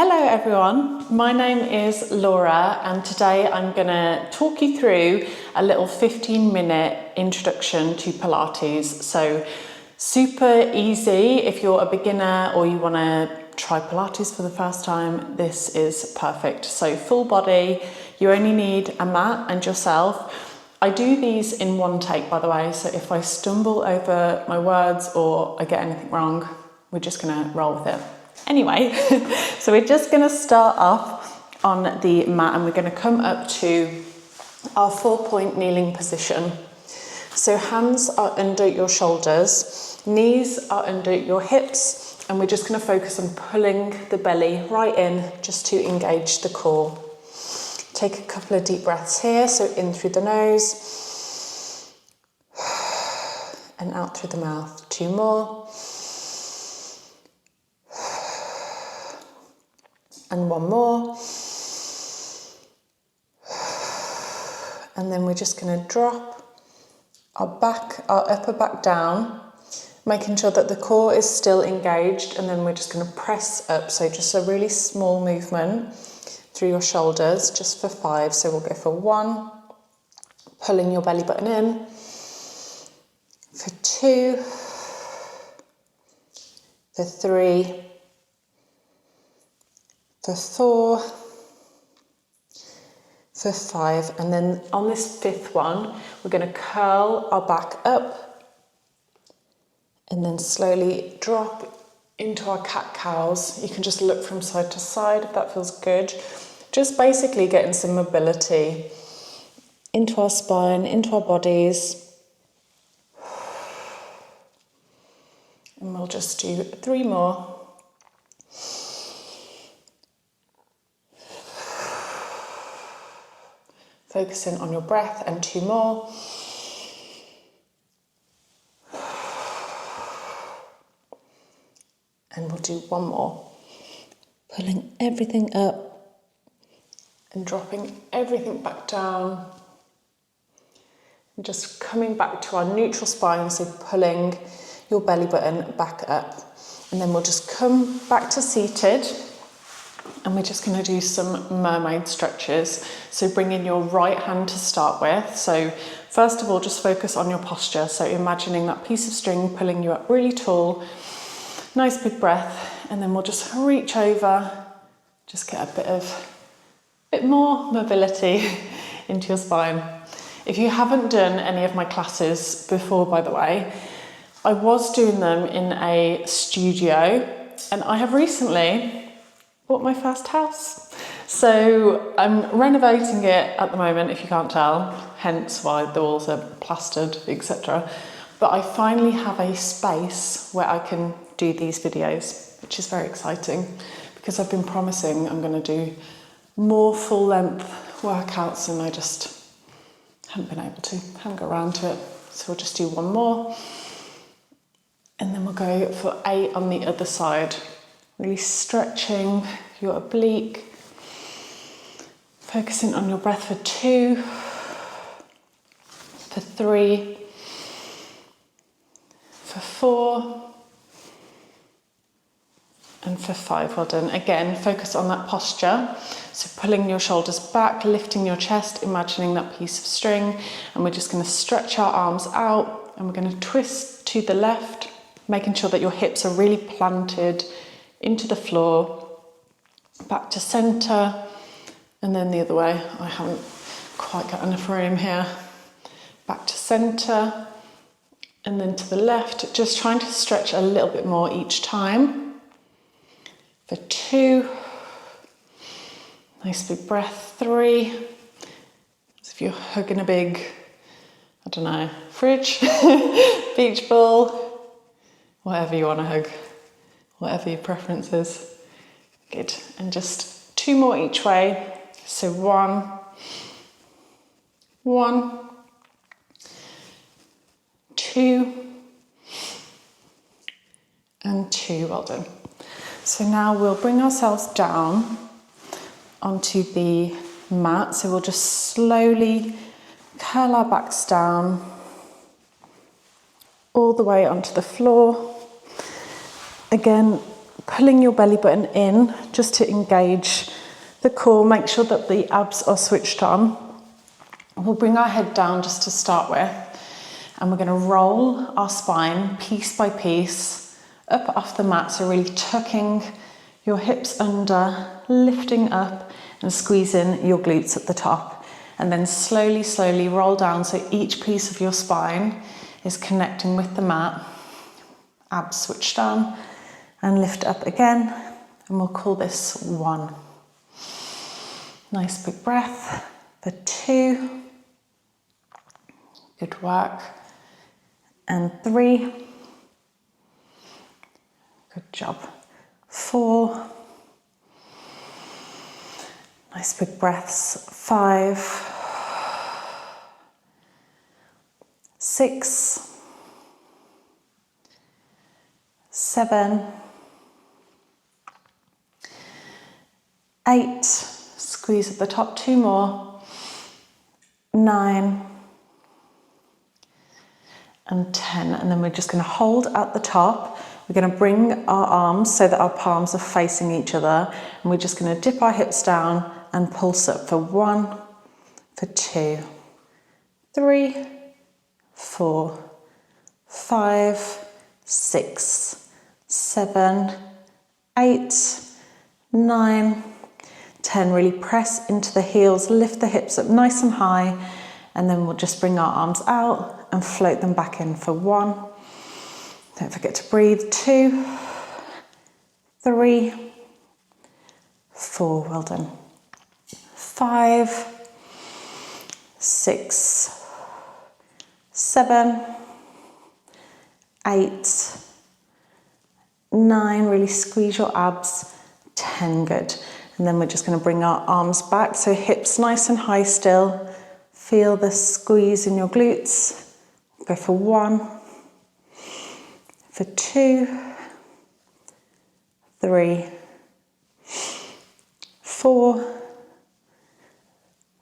Hello everyone, my name is Laura and today I'm going to talk you through a little 15-minute introduction to Pilates. So super easy if you're a beginner or you want to try Pilates for the first time, this is perfect. So full body, you only need a mat and yourself. I do these in one take, by the way, so if I stumble over my words or I get anything wrong, we're just going to roll with it. Anyway, so we're just going to start off on the mat and we're going to come up to our 4-point kneeling position. So hands are under your shoulders, knees are under your hips, and we're just going to focus on pulling the belly right in just to engage the core. Take a couple of deep breaths here, so in through the nose and out through the mouth. 2 more. And 1 more. And then we're just going to drop our upper back down, making sure that the core is still engaged, and then we're just going to press up. So just a really small movement through your shoulders, just for 5. So we'll go for 1, pulling your belly button in, for 2, for 3, for 4, for 5, and then on this 5th one, we're going to curl our back up and then slowly drop into our cat-cows. You can just look from side to side if that feels good. Just basically getting some mobility into our spine, into our bodies. And we'll just do 3 more. Focusing on your breath, and 2 more. And we'll do 1 more. Pulling everything up and dropping everything back down. And just coming back to our neutral spine, so pulling your belly button back up. And then we'll just come back to seated. And we're just going to do some mermaid stretches. So bring in your right hand to start with. So first of all, just focus on your posture. So imagining that piece of string pulling you up really tall. Nice big breath. And then we'll just reach over. Just get a bit more mobility into your spine. If you haven't done any of my classes before, by the way, I was doing them in a studio. And I have recently bought my first house. So I'm renovating it at the moment, if you can't tell, hence why the walls are plastered, etc. But I finally have a space where I can do these videos, which is very exciting because I've been promising I'm going to do more full length workouts and I just haven't been able to, haven't got around to it. So we'll just do 1 more. And then we'll go for 8 on the other side. Really stretching your oblique, focusing on your breath for 2, for 3, for 4, and for 5. Well done. Again, focus on that posture. So pulling your shoulders back, lifting your chest, imagining that piece of string, and we're just going to stretch our arms out and we're going to twist to the left, making sure that your hips are really planted into the floor, back to centre, and then the other way. I haven't quite got enough room here. Back to centre, and then to the left, just trying to stretch a little bit more each time. For 2, nice big breath. 3, as if you're hugging a big, I don't know, fridge, beach ball, whatever you want to hug. Whatever your preference is. Good. And just 2 more each way. So 1, 2, and 2. Well done. So now we'll bring ourselves down onto the mat. So we'll just slowly curl our backs down all the way onto the floor. Again, pulling your belly button in just to engage the core. Make sure that the abs are switched on. We'll bring our head down just to start with, and we're going to roll our spine piece by piece up off the mat. So really tucking your hips under, lifting up and squeezing your glutes at the top. And then slowly, slowly roll down so each piece of your spine is connecting with the mat. Abs switched on and lift up again. And we'll call this 1. Nice big breath for 2. Good work. And 3. Good job. 4. Nice big breaths. 5. 6. 7. 8. Squeeze at the top. 2 more. 9. And 10. And then we're just going to hold at the top. We're going to bring our arms so that our palms are facing each other. And we're just going to dip our hips down and pulse up for 1, for 2, 3, 4, 5, 6, 7, 8, 9, 10. Really press into the heels, lift the hips up nice and high, and then we'll just bring our arms out and float them back in for 1. Don't forget to breathe. 2, 3, 4. Well done. 5, 6, 7, 8, 9. Really squeeze your abs. 10. Good. And then we're just going to bring our arms back. So hips nice and high still. Feel the squeeze in your glutes. Go for 1, for 2, 3, 4,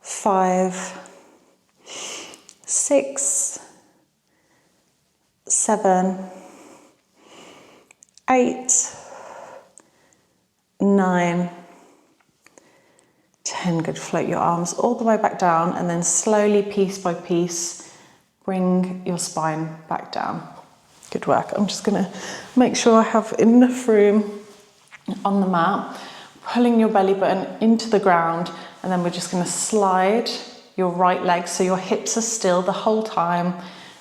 5, 6, 7, 8, 9, 10. Good. Float your arms all the way back down, and then slowly, piece by piece, bring your spine back down. Good work. I'm just going to make sure I have enough room on the mat, pulling your belly button into the ground, and then we're just going to slide your right leg so your hips are still the whole time,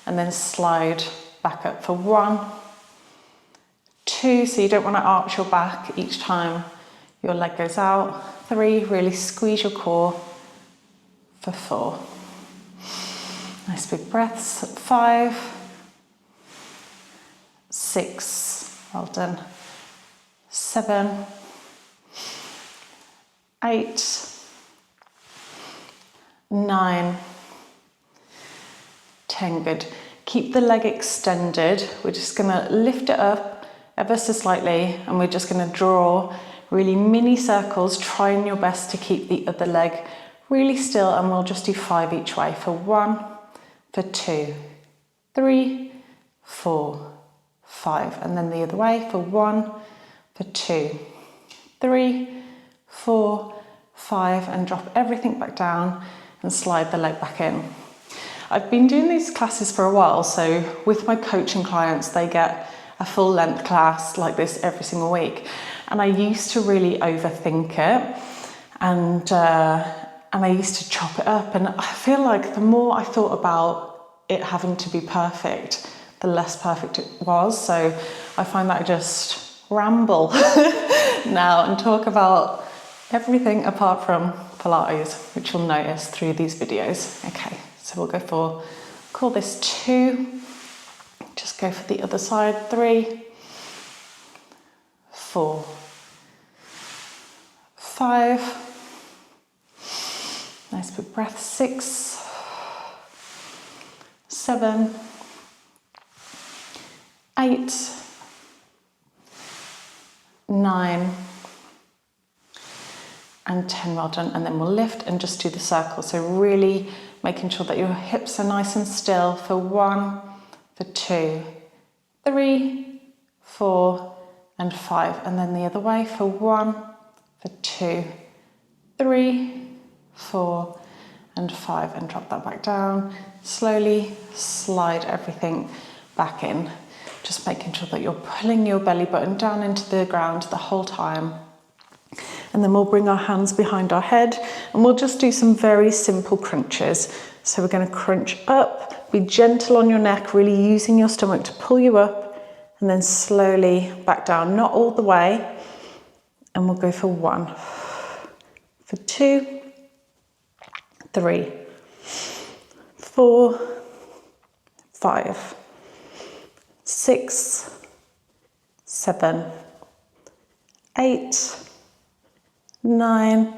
and then slide back up for 1, 2, so you don't want to arch your back each time your leg goes out. 3, really squeeze your core for 4. Nice big breaths. 5, 6, well done. 7, 8, 9, 10. Good. Keep the leg extended. We're just going to lift it up ever so slightly, and we're just going to draw really mini circles, trying your best to keep the other leg really still, and we'll just do 5 each way for 1, for 2, 3, 4, 5, and then the other way for 1, for 2, 3, 4, 5, and drop everything back down and slide the leg back in. I've been doing these classes for a while, so with my coaching clients, they get a full length class like this every single week. And I used to really overthink it, and I used to chop it up, and I feel like the more I thought about it having to be perfect, the less perfect it was. So I find that I just ramble now and talk about everything apart from Pilates, which you'll notice through these videos. Okay, so we'll go for, call this 2, just go for the other side. 3, 4, 5, nice big breath. 6, 7, 8, 9, and 10. Well done. And then we'll lift and just do the circle. So really making sure that your hips are nice and still for 1, for 2, 3, 4, and 5. And then the other way for 1, for 2, 3, 4, and 5. And drop that back down. Slowly slide everything back in. Just making sure that you're pulling your belly button down into the ground the whole time. And then we'll bring our hands behind our head and we'll just do some very simple crunches. So we're going to crunch up, be gentle on your neck, really using your stomach to pull you up, and then slowly back down, not all the way. And we'll go for 1, for 2, 3, 4, 5, 6, 7, 8, 9,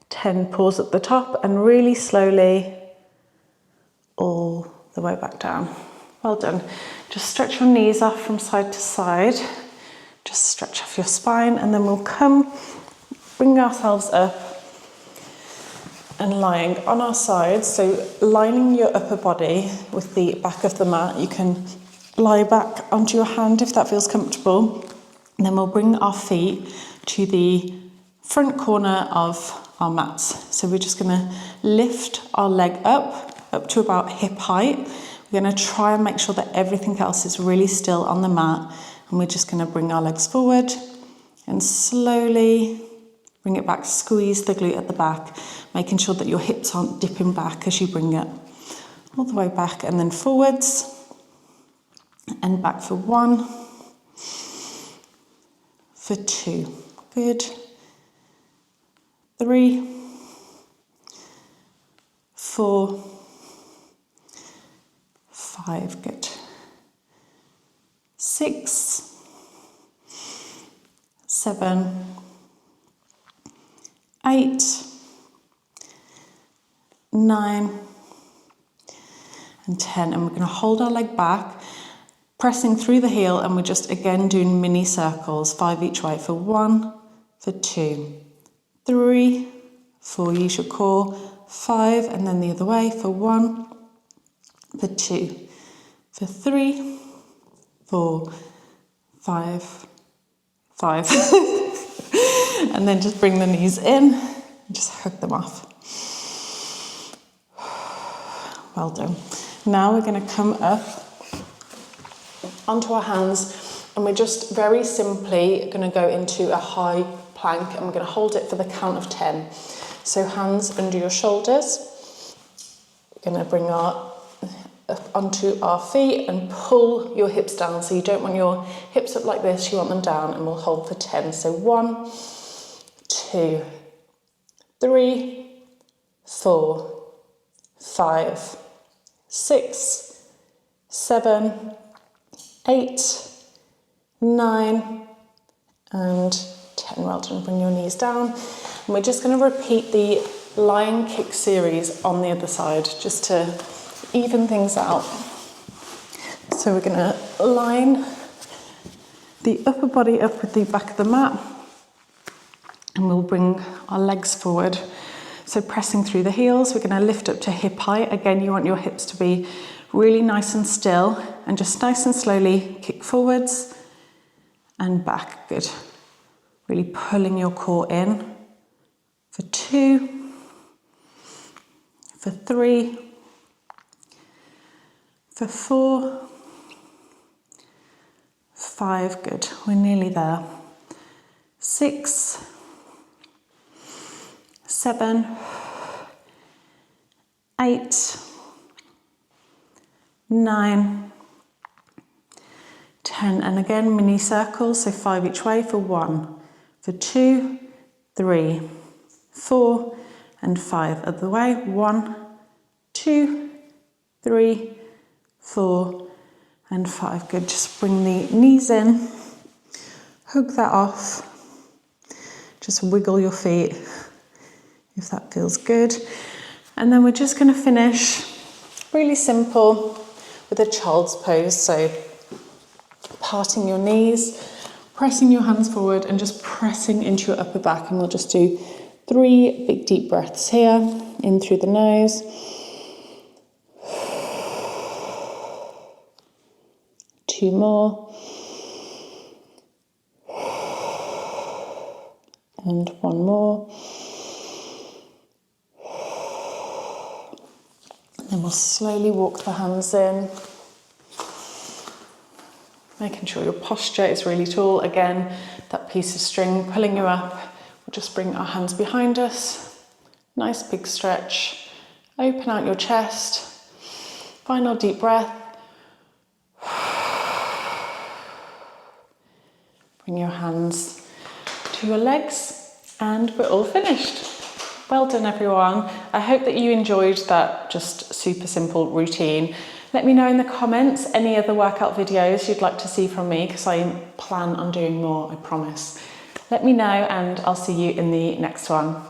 10. Pause at the top and really slowly all the way back down. Well done. Just stretch your knees off from side to side. Just stretch off your spine and then we'll come, bring ourselves up and lying on our sides. So lining your upper body with the back of the mat. You can lie back onto your hand if that feels comfortable. And then we'll bring our feet to the front corner of our mats. So we're just going to lift our leg up to about hip height. We're going to try and make sure that everything else is really still on the mat. And we're just going to bring our legs forward and slowly bring it back. Squeeze the glute at the back, making sure that your hips aren't dipping back as you bring it all the way back, and then forwards and back for 1, for 2, good, 3, 4, 5, good, 6, 7, 8, 9, and 10. And we're going to hold our leg back, pressing through the heel, and we're just again doing mini circles, 5 each way for 1, for 2, 3, 4, use your core, 5, and then the other way for 1, for 2, for 3, 4, 5, 5. And then just bring the knees in and just hug them off. Well done. Now we're going to come up onto our hands and we're just very simply going to go into a high plank and we're going to hold it for the count of 10. So hands under your shoulders. We're going to bring our up onto our feet and pull your hips down. So you don't want your hips up like this, you want them down, and we'll hold for 10. So 1, 2, 3, 4, 5, 6, 7, 8, 9, and 10. Well done. Bring your knees down. And we're just going to repeat the lion kick series on the other side, just to even things out. So we're going to line the upper body up with the back of the mat and we'll bring our legs forward. So pressing through the heels, we're going to lift up to hip height. Again, you want your hips to be really nice and still and just nice and slowly kick forwards and back. Good. Really pulling your core in for 2, for 3, for 4, 5, good, we're nearly there, 6, 7, 8, 9, 10, and again mini circles, so 5 each way for 1, for 2, 3, 4, and 5 other way, 1, 2, 3, 4, and 5. Good. Just bring the knees in, hug that off, just wiggle your feet if that feels good. And then we're just going to finish really simple with a child's pose. So parting your knees, pressing your hands forward and just pressing into your upper back. And we'll just do 3 big deep breaths here, in through the nose. 2 more. And one more. And then we'll slowly walk the hands in. Making sure your posture is really tall. Again, that piece of string pulling you up. We'll just bring our hands behind us. Nice big stretch. Open out your chest. Final deep breath. Bring your hands to your legs and we're all finished. Well done everyone. I hope that you enjoyed that just super simple routine. Let me know in the comments any other workout videos you'd like to see from me because I plan on doing more, I promise. Let me know and I'll see you in the next one.